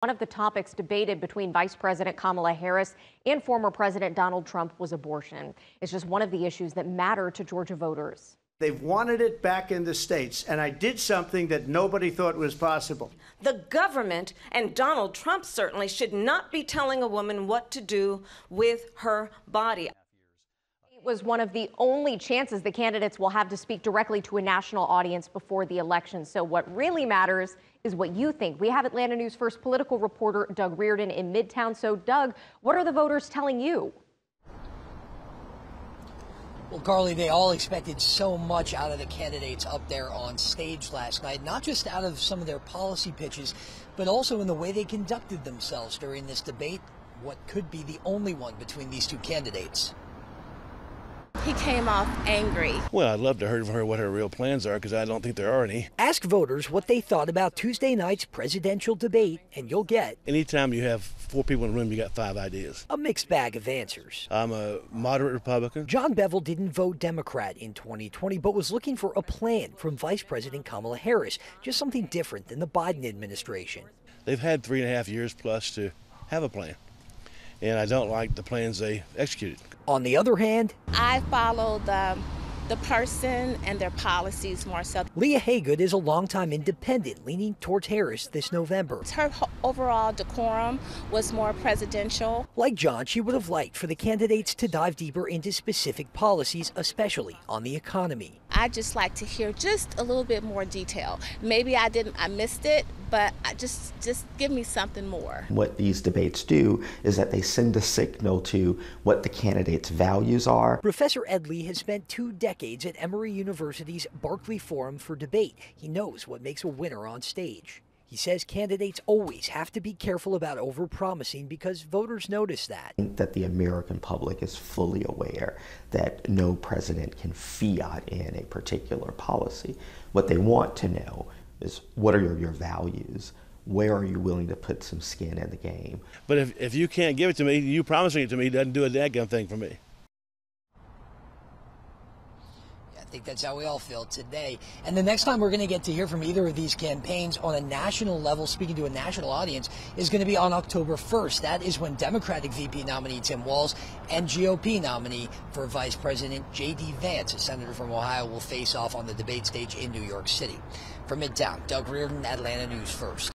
One of the topics debated between Vice President Kamala Harris and former President Donald Trump was abortion. It's just one of the issues that matter to Georgia voters. They've wanted it back in the states, and I did something that nobody thought was possible. The government and Donald Trump certainly should not be telling a woman what to do with her body. It was one of the only chances the candidates will have to speak directly to a national audience before the election. So what really matters is what you think. We have Atlanta News First political reporter Doug Reardon in Midtown. So Doug, what are the voters telling you? Well, Carly, they all expected so much out of the candidates up there on stage last night, not just out of some of their policy pitches, but also in the way they conducted themselves during this debate, what could be the only one between these two candidates. He came off angry. Well, I'd love to hear from her what her real plans are, because I don't think there are any. Ask voters what they thought about Tuesday night's presidential debate, and you'll get... Anytime you have 4 people in the room, you got 5 ideas. a mixed bag of answers. I'm a moderate Republican. John Bevel didn't vote Democrat in 2020, but was looking for a plan from Vice President Kamala Harris, just something different than the Biden administration. They've had 3.5 years plus to have a plan, and I don't like the plans they executed. On the other hand, I follow the person and their policies more so. Leah Haygood is a longtime independent leaning towards Harris this November. Her overall decorum was more presidential. Like John, she would have liked for the candidates to dive deeper into specific policies, especially on the economy. I just like to hear just a little bit more detail. Maybe I missed it, but just give me something more. What these debates do is that they send a signal to what the candidates' values are. Professor Ed Lee has spent 2 decades at Emory University's Barkley Forum for Debate. He knows what makes a winner on stage. He says candidates always have to be careful about overpromising because voters notice that. That the American public is fully aware that no president can fiat in a particular policy. What they want to know is, what are your values? Where are you willing to put some skin in the game? But if you can't give it to me, you promising it to me doesn't do a dadgum thing for me. I think that's how we all feel today. And the next time we're going to get to hear from either of these campaigns on a national level, speaking to a national audience, is going to be on October 1st. That is when Democratic VP nominee Tim Walz and GOP nominee for Vice President J.D. Vance, a senator from Ohio, will face off on the debate stage in New York City. From Midtown, Doug Reardon, Atlanta News First.